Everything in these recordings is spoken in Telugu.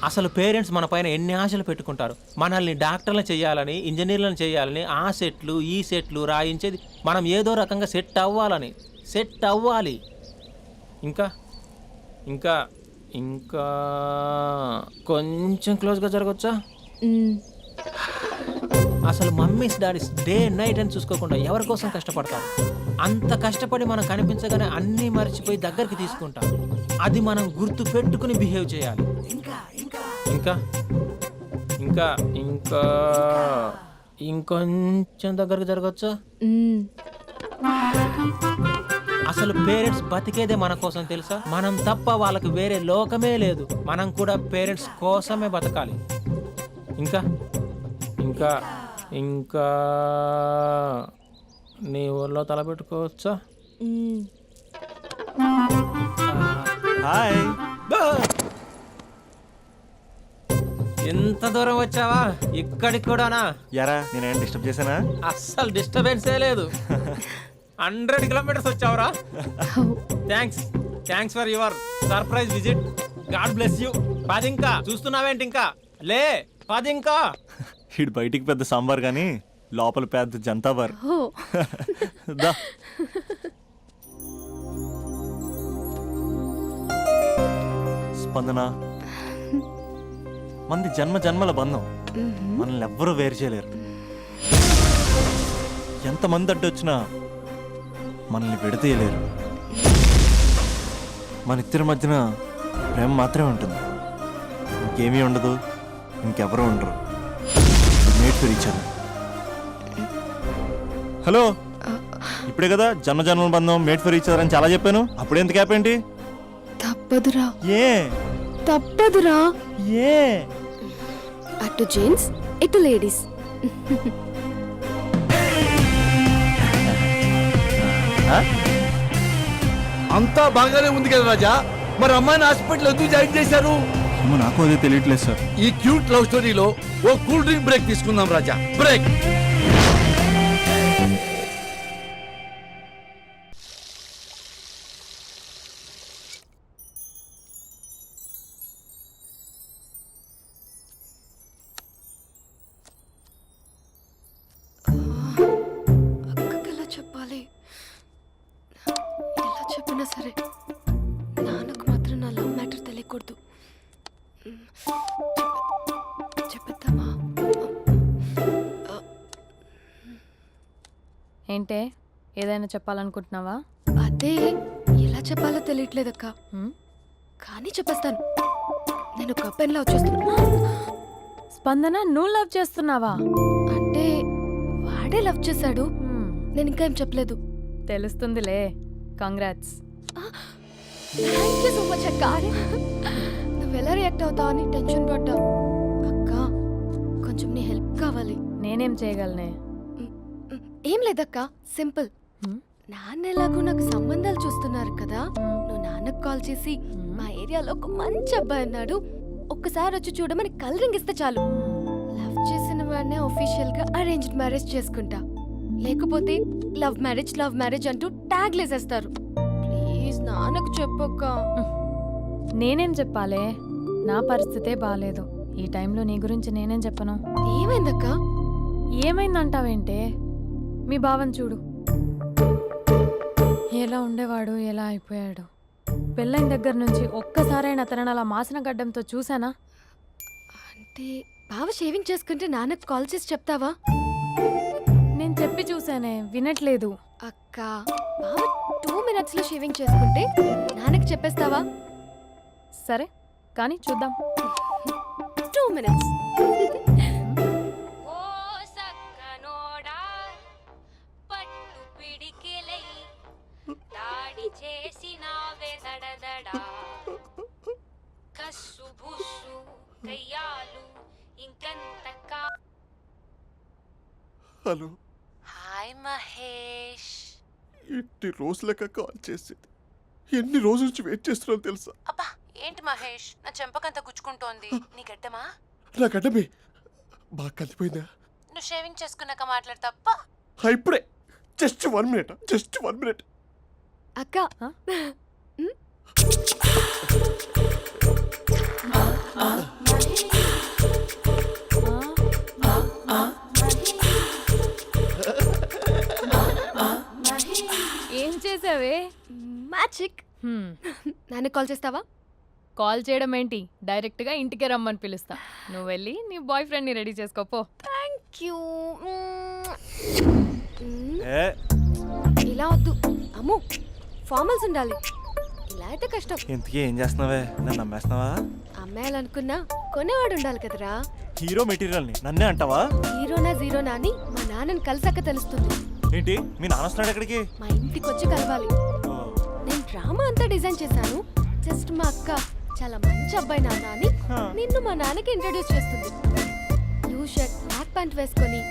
అసలు పేరెంట్స్ మన పైన ఎన్ని ఆశలు పెట్టుకుంటారు. మనల్ని డాక్టర్లను చేయాలని, ఇంజనీర్లను చేయాలని, ఆ సెట్లు ఈ సెట్లు రాయించేది మనం ఏదో రకంగా సెట్ అవ్వాలి. ఇంకా ఇంకా ఇంకా కొంచెం క్లోజ్గా జరగచ్చా? అసలు మమ్మీస్ డాడీస్ డే నైట్ అని చూసుకోకుండా ఎవరి కోసం కష్టపడతారు. అంత కష్టపడి మనం కనిపించగానే అన్నీ మర్చిపోయి దగ్గరికి తీసుకుంటాం. అది మనం గుర్తు పెట్టుకుని బిహేవ్ చేయాలి. ఇంకా ఇంకా ఇంకా ఇంకొంచెం దగ్గరకు జరగచ్చా? అసలు పేరెంట్స్ బతికేదే మన కోసం తెలుసా? మనం తప్ప వాళ్ళకి వేరే లోకమే లేదు. మనం కూడా పేరెంట్స్ కోసమే బతకాలి. ఇంకా ఇంకా ఇంకా నీ ఊర్లో తలపెట్టుకోవచ్చా? హాయ్. ఎంత దూరం వచ్చావా? ఇక్కడికి కూడానా? యారా నేనేం డిస్టర్బ్ చేశానా? అస్సలు డిస్టర్బెన్సే లేదు. 100 కిలోమీటర్స్ వచ్చావురా. Thanks for your surprise visit. God bless you. 10 ఇంకా చూస్తున్నావేంటి? ఇంకా లే 10 ఇంకా. ఇటు బయటికి పెద్ద సాంబార్ కానీ లోపల పెద్ద జంతాబార్. దా స్పందన, మంది జన్మల బంధం. మనల్ని ఎవ్వరూ వేరు చేయలేరు. ఎంతమంది అడ్డొచ్చినా మనల్ని విడతీయలేరు. మన ఇద్దరి మధ్యన ప్రేమ మాత్రమే ఉంటుంది. ఇంకేమీ ఉండదు, ఇంకెవరూ ఉండరు. Made for each other. Hello, ఇప్పుడే కదా జన్మల బంధం, మేడ్ ఫర్ ఈచ్ అదర్ అని చాలా చెప్పాను. అప్పుడు ఎంత గ్యాప్ ఏంటి? తప్పదురా. ఏ తప్పదురా? ఏ అటు జెంట్స్ ఇటు లేడీస్. అంతా బాగానే ఉంది కదా రాజా, మరి అమ్మాయిని హాస్పిటల్ ఎందుకు జాయిన్ చేశారు? నాకు అదే తెలియట్లేదు సార్. ఈ క్యూట్ లవ్ స్టోరీలో ఓ కూల్ డ్రింక్ బ్రేక్ తీసుకుందాం రాజా. బ్రేక్. అక్కకి ఎలా చెప్పాలి? ఎలా చెప్పినా సరే నాన్నకు మాత్రం నా లవ్ మ్యాటర్ తెలియకూడదు. చెప్పేద్దామా? ఏంటే, ఏదైనా చెప్పాలనుకుంటున్నావా? అదే ఎలా చెప్పాలో తెలియట్లేదక్క. కానీ చెప్పేస్తాను. నేను ఒక అబ్బాయిని లవ్ చేస్తున్నా. స్పందన, నువ్వు లవ్ చేస్తున్నావా? అంటే వాడే లవ్ చేశాడు. నేను ఇంకా ఏం చెప్పలేదు. తెలుస్తుందిలే. Congrats. Thank you so much అక్క. నువ్వు ఎలా రియాక్ట్ అవుతావు అని టెన్షన్ పడ్డా. అక్క, కొంచెం నీ హెల్ప్ కావాలి. నేనేం చేయగలనే? ఏం లేదక్క, సింపుల్. నాన్న ఎలాగో నాకు సంబంధాలు చూస్తున్నారు కదా, నువ్వు నాన్నకు కాల్ చేసి మా ఏరియాలో ఒక మంచి అబ్బాయి అన్నాడు, ఒక్కసారి వచ్చి చూడమని కలరింగ్ ఇస్తే చాలు. లవ్ చేసిన వాడినే ఒఫీషియల్ గా అరేంజ్డ్ మ్యారేజ్ చేసుకుంటా. లేకపోతే లవ్ మ్యారేజ్ అంటూ ట్యాగ్ లేసేస్తారు. ప్లీజ్ నాన్నకు చెప్పక్క. నేనేం చెప్పాలే? నా పరిస్థితే బాలేదు. ఈ టైంలో నీ గురించి నేనేం చెప్పను? ఏమైందక్క? ఏమైందంటావేంటే? మీ భావం చూడు, ఎలా ఉండేవాడు, ఎలా అయిపోయాడు. పెళ్ళైన దగ్గర నుంచి ఒక్కసారైనా తనని అలా మాసిన గడ్డంతో చూసానా? అంటే బావ షేవింగ్ చేసుకుంటే నాన్నకు కాల్ చేసి చెప్తావా? నేను చెప్పి చూసానే, వినట్లేదు. అక్క, బావ 2 minutes లో షేవింగ్ చేసుకుంటే నాన్నకి చెప్పేస్తావా? సరే కానీ చూద్దాం. 2 minutes. హలో. హాయ్ మహేష్. ఎన్ని రోజులక కాల్ చేసేది? ఎన్ని రోజుల నుంచి వెయిట్ చేస్తున్నావు తెలుసా? అబ్బా ఏంటి మహేష్, నా చెంపకంత గుచ్చుకుంటోంది. నీ గడ్డమా? నా గడ్డమే బాగా కలిపోయిందా? నువ్వు షేవింగ్ చేసుకున్నాక మాట్లాడు తప్ప. ఇప్పుడే జస్ట్ 1 minute. అక్క, ఏం చేసావే? మ్యాజిక్. నాన్నకు కాల్ చేస్తావా? కాల్ చేయడం ఏంటి, డైరెక్ట్గా ఇంటికే రమ్మని పిలుస్తా. నువ్వు వెళ్ళి నీ బాయ్ ఫ్రెండ్ని రెడీ చేసుకోపో. Thank you. ఏ ఇలా వద్దు అమ్ము, ఫార్మల్స్ ఉండాలి. ఇలా అయితే కష్టం. ఇంతకీ ఏం చేస్తున్నావే? నన్ను నమ్మేస్తున్నావా? అమ్మాయాలనుకున్నా కొనేవాడు ఉండాలి కదరా. హీరో మెటీరియల్ని నన్నే అంటావా? హీరోనా జీరోనా అని మా నాన్నని కలిసాక తెలుస్తుంది. ఏంటి మీ నాన్న వస్తున్నాడు ఎక్కడికి? మా ఇంటికి వచ్చి కలవాలి. ఓ, నేను డ్రామా అంతా డిజైన్ చేశాను. జస్ట్ మా అక్క చాలా మంచి అబ్బాయి నాన్న అని నిన్ను మా నాన్నకి ఇంట్రడ్యూస్ చేస్తుంది. బ్లూ షర్ట్ బ్లాక్ ప్యాంట్ వేసుకొని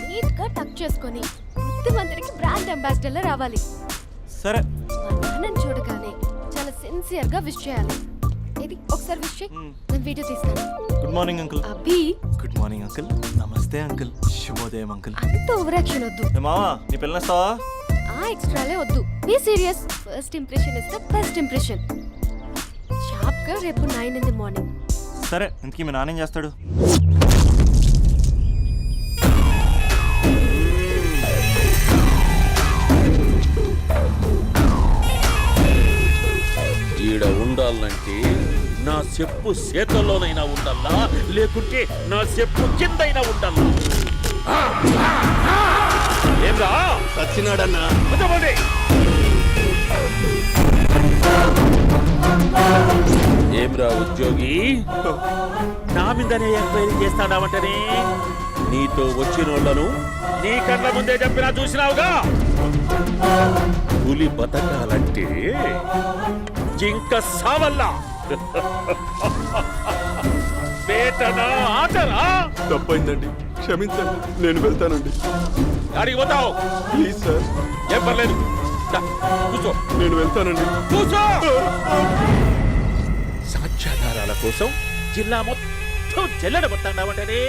నీట్ గా టక్ చేసుకొని బుద్ధిమంతుడికి బ్రాండ్ అంబాసిడర్లా రావాలి. సరే. మా నాన్నని చూడగానే చాలా సిన్సియర్ గా విష్ చేయాలి. ఇది ఒకసారి విష్ చేయి. నేను వీడియో తీస్తాను. Good morning uncle. అభి. Good morning uncle. నమస్తే అంకుల్. శుభోదయం అంకుల్. అంత ఓవర్ యాక్షన్ వద్దు. ఏ మావా, నీ పిల్లనిస్తావా? ఆ ఎక్స్ట్రాలే వద్దు. Be serious. First impression is the best impression. Sharp గా రేపు 9 in the morning. సరే, ఇంతకీ మీ నాన్న ఏం చేస్తాడు? ఈడ ఉండాలంటే నా చెప్పు చేతల్లోనైనా ఉండాలా, లేకుంటే నా చెప్పు కిందైనా ఉండాలా. ఏమ్రా సచ్చినాడన్నా. ఏమ్రా ఉద్యోగి, నా మీదనే ఎంక్వైరీ చేస్తాడావంటనే? నీతో వచ్చినోళ్లను నీ కళ్ళ ముందే చెప్పినా చూసినావుగా. పులి బతకాలంటే జింక సావల్లా. పేటనా ఆటరా? తప్పైందండి, క్షమించండి. నేను వెళ్తానండి. అడిగి పోతావు? Please sir. ఏం పర్లేదు, దా, కూర్చో. నేను వెళ్తానండి. కూర్చో. సాక్ష్యాధారాల కోసం జిల్లా మొత్తం చెల్లడబోతాడావంటనే?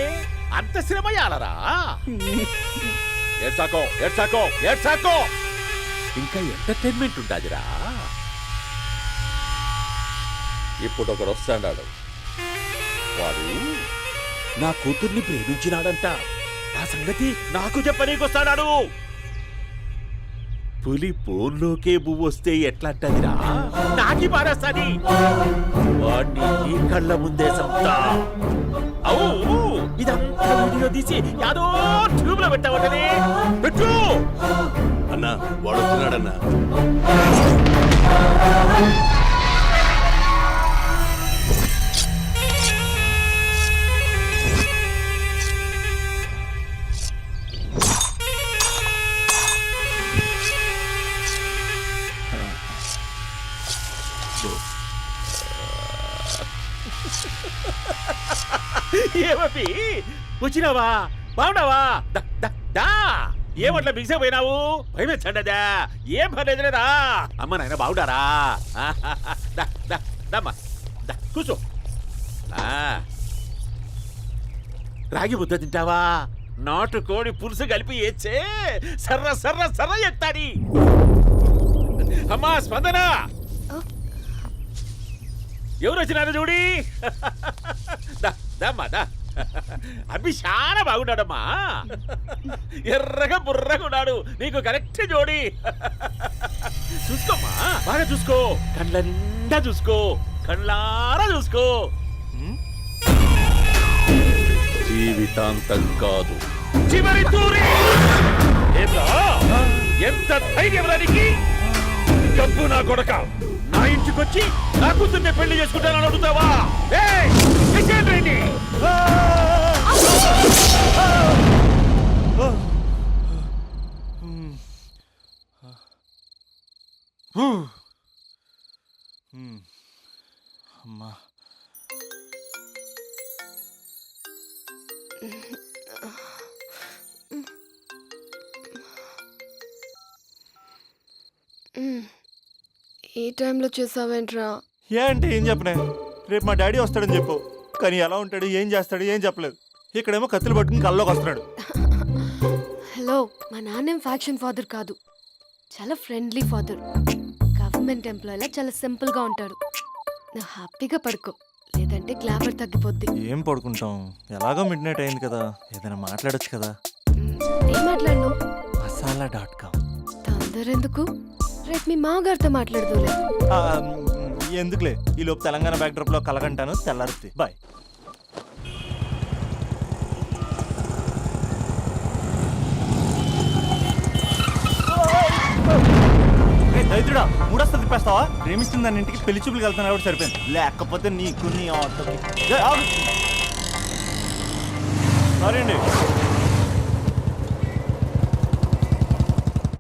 అంత శ్రమయాలరా? ఏడ్సాకో ఏడ్సాకో ఏడ్సాకో. ఇంకా ఎంటర్టైన్మెంట్ ఉండాదిరా. ఇప్పుడు ఒకడు వస్తాడాడు. వాడు నా కూతుర్ని ప్రేమించినాడంట. ఆ సంగతి నాకు చెప్పనీకొస్తాడాడు. పులి పోన్లోకే పువ్వు వస్తే ఎట్లాంటదిరా? నాకి పారేస్తాది. వాడిని నీ కళ్ళ ముందే సంతా. అవు, ఇదంతా వీడియో తీసి యాదో ట్యూబ్ లో పెట్టావటనే. పెట్టు. అన్నా, వాడు వచ్చినాడన్నా. ఏమీ వచ్చినావా? బాగున్నావా? ఏమట్లా బిగిసే పోయినావు? భయమేచ్చండదా? ఏం పర్లేదులేదా? అమ్మ నాయన బాగుండారా? కూర్చో. రాగి ముద్ద తింటావా? నాటు కోడి పులుసు కలిపి ఏచ్చే సర్ర సర్ర సర్ర ఎత్తాడి. అమ్మా స్పందన, ఎవరు వచ్చినారు చూడి. దమ్మా అభి చాలా బాగున్నాడమ్మా. ఎర్రగా బుర్రగా ఉన్నాడు. నీకు కరెక్ట్ జోడి. చూసుకోమ్మా, బాగా చూసుకో. కళ్ళ నిండా చూసుకో, కళ్ళారా చూసుకో. జీవితాంతం కాదు, చివరి తూరి. ఎంత ధైర్యం రానికి? డబ్బు నా కొడక నా ఇంటికొచ్చి నా కూతుర్ని పెళ్లి చేసుకుంటానని అడుగుతావా? అమ్మా, ఈ టైంలో చేసావేంట్రా? ఏ అంటే ఏం చెప్పనే? రేపు మా డాడీ వస్తాడని చెప్పు. కానీ ఎలా ఉంటాడు, ఏం చేస్తాడు, ఏం చెప్పలేదు. ఇక్కడేమో కత్తులు పట్టుకుని కల్లోకి వస్తున్నాడు. హలో, మా నాన్నేం ఫ్యాక్షన్ ఫాదర్ కాదు. చాలా ఫ్రెండ్లీ ఫాదర్. గవర్నమెంట్ ఎంప్లాయీలా చాలా సింపుల్గా ఉంటాడు. నువ్వు హ్యాపీగా పడుకో. లేదంటే గ్లామర్ తగ్గిపోద్ది. ఏం పడుకుంటాం, ఎలాగో మిడ్ నైట్ అయింది కదా, ఏదైనా మాట్లాడొచ్చు కదా. ఏం మాట్లాడను? మసాలా.com. తొందర ఎందుకు? రేపు మీ మామగారితో మాట్లాడదులే. ఎందుకులే, ఈ లోపు తెలంగాణ బ్యాక్డ్రాప్ లో కలగంటాను. తెల్లారుతి బాయ్. దైత్రుడా, మూడొస్తా తిప్పేస్తావా? ప్రేమిస్తుంది దాని ఇంటికి పెళ్లి చూపులు వెళ్తాను కాబట్టి సరిపోయింది, లేకపోతే నీకు నీ ఆటోకి. సారీ అండి.